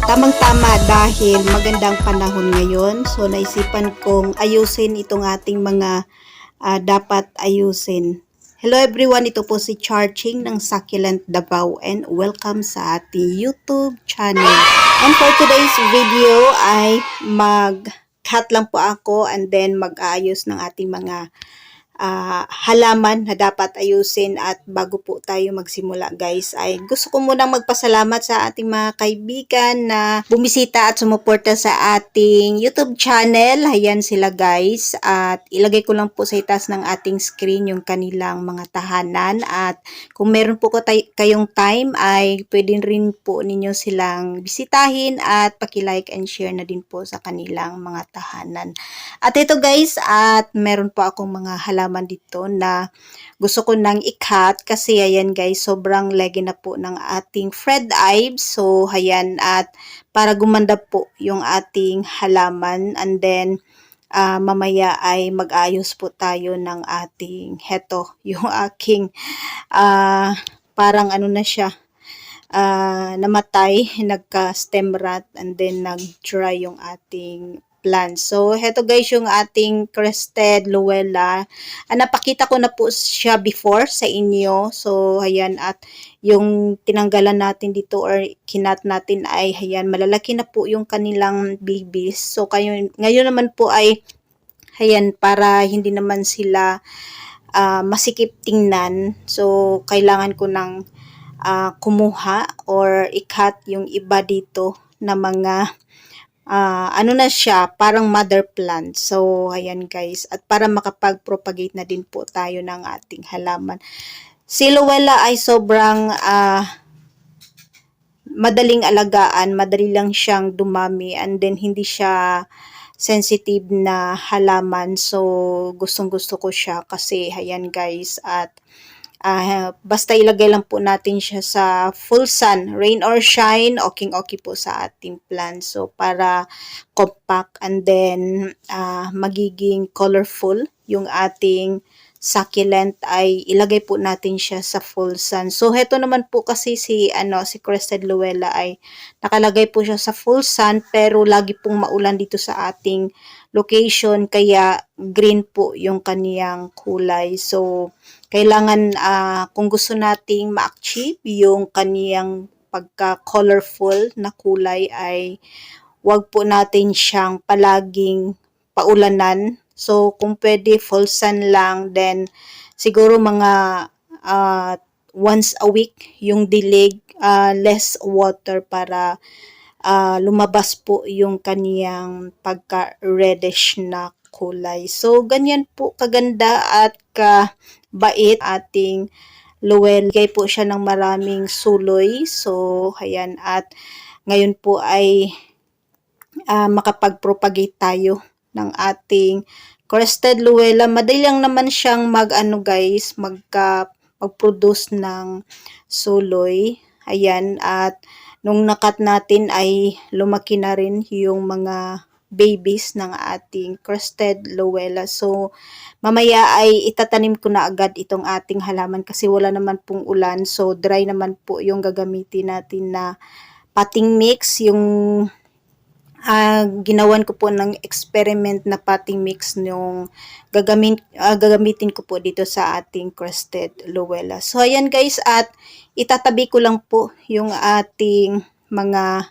Tamang-tama dahil magandang panahon ngayon. So naisipan kong ayusin itong ating mga dapat ayusin. Hello everyone, ito po si Charching ng Succulent Davao and welcome sa ating YouTube channel. And for today's video ay mag-cut lang po ako and then mag-aayos ng ating mga halaman na dapat ayusin. At bago po tayo magsimula guys ay gusto ko munang magpasalamat sa ating mga kaibigan na bumisita at sumuporta sa ating YouTube channel. Ayan sila guys, at ilagay ko lang po sa itaas ng ating screen yung kanilang mga tahanan, at kung meron po kayong time ay pwede rin po ninyo silang bisitahin at paki-like and share na din po sa kanilang mga tahanan. At ito guys, at meron po akong mga halaman dito na gusto ko nang i-cut kasi ayan guys, sobrang lagi na po ng ating Fred Ives. So ayan, at para gumanda po yung ating halaman, and then mamaya ay mag-ayos po tayo ng ating heto, yung aking parang ano na siya, namatay, nagka-stem rot, and then nag-dry yung ating plant. So, heto guys yung ating crested Luella. Napakita ko na po siya before sa inyo. So, ayan, at yung tinanggalan natin dito or kinat natin ay, ayan, malalaki na po yung kanilang babies. So, ngayon naman po ay, ayan, para hindi naman sila masikip tingnan. So, kailangan ko ng kumuha or i-cut yung iba dito na mga ano na siya, parang mother plant. So, ayan guys. At para makapag-propagate na din po tayo ng ating halaman. Si Luella ay sobrang madaling alagaan. Madali lang siyang dumami. And then, hindi siya sensitive na halaman. So, gustong-gusto ko siya kasi, ayan guys. At basta ilagay lang po natin siya sa full sun, rain or shine, okay po sa ating plant. So, para compact and then magiging colorful yung ating succulent ay ilagay po natin siya sa full sun. So, heto naman po kasi si Crested Luella ay nakalagay po siya sa full sun, pero lagi pong maulan dito sa ating location, kaya green po yung kaniyang kulay. So, kailangan kung gusto nating ma-achieve yung kaniyang pagka-colorful na kulay ay wag po natin siyang palaging paulanan. So, kung pwede full sun lang, then siguro mga once a week yung dilig, less water para lumabas po yung kaniyang pagka-reddish na kulay. So, ganyan po kaganda at kabait ating Luella. Bigay po siya ng maraming suloy. So, ayan. At ngayon po ay makapag-propagate tayo ng ating Crested Luella. Madali lang naman siyang mag-produce ng suloy. Ayan. At nung nakat natin ay lumaki na rin yung mga babies ng ating Crested Luella. So, mamaya ay itatanim ko na agad itong ating halaman kasi wala naman pong ulan. So, dry naman po yung gagamitin natin na potting mix. Yung ginawan ko po ng experiment na potting mix nung gagamitin ko po dito sa ating Crested Luella. So, ayan guys, at itatabi ko lang po yung ating mga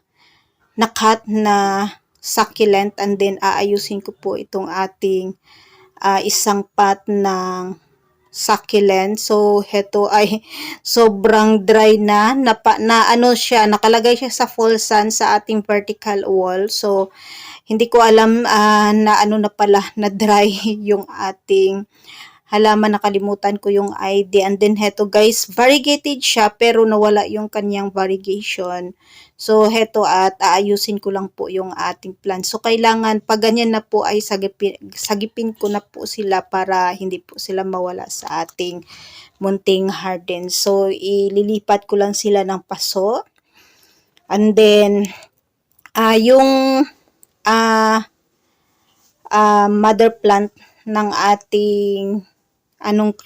nakat na succulent, and then aayusin ko po itong ating isang pot ng succulent. So, heto ay sobrang dry na nakalagay siya sa full sun sa ating vertical wall. So, hindi ko alam na na pala na dry yung ating halaman, nakalimutan ko yung ID. And then heto guys, variegated siya pero nawala yung kanyang variegation. So heto, at aayusin ko lang po yung ating plant. So kailangan pag ganyan na po ay sagipin ko na po sila para hindi po sila mawala sa ating munting garden. So ililipat ko lang sila ng paso. And then yung mother plant ng ating anong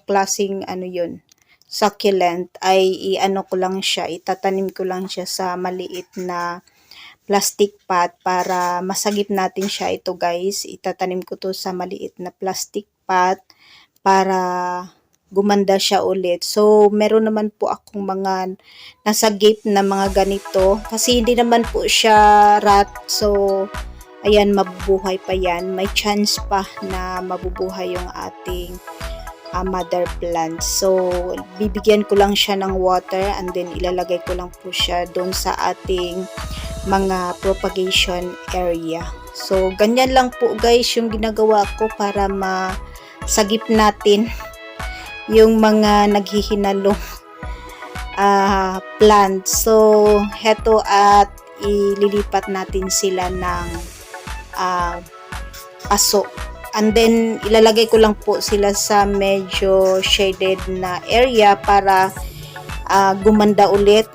klaseng yun, succulent, ay ko lang siya, itatanim ko lang siya sa maliit na plastic pot para masagip natin siya. Ito guys, itatanim ko to sa maliit na plastic pot para gumanda siya ulit. So, meron naman po akong mga nasagip na mga ganito. Kasi hindi naman po siya rat. So, ayan, mabubuhay pa yan. May chance pa na mabubuhay yung ating mother plant. So, bibigyan ko lang siya ng water and then ilalagay ko lang po siya doon sa ating mga propagation area. So, ganyan lang po guys yung ginagawa ko para masagip natin yung mga naghihinalong plants. So, heto at ililipat natin sila ng paso. And then, ilalagay ko lang po sila sa medyo shaded na area para gumanda ulit.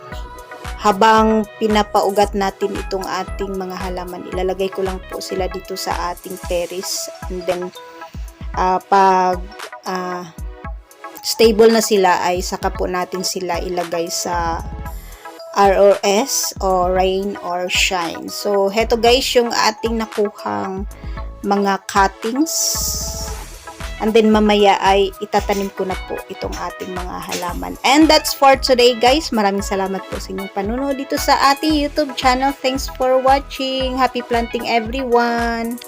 Habang pinapaugat natin itong ating mga halaman, ilalagay ko lang po sila dito sa ating terrace. And then, pag stable na sila ay saka po natin sila ilagay sa ROS o rain or shine. So, heto guys yung ating nakuhang mga cuttings. And then mamaya ay itatanim ko na po itong ating mga halaman. And that's for today guys. Maraming salamat po sa inyong panunood dito sa ating YouTube channel. Thanks for watching. Happy planting everyone!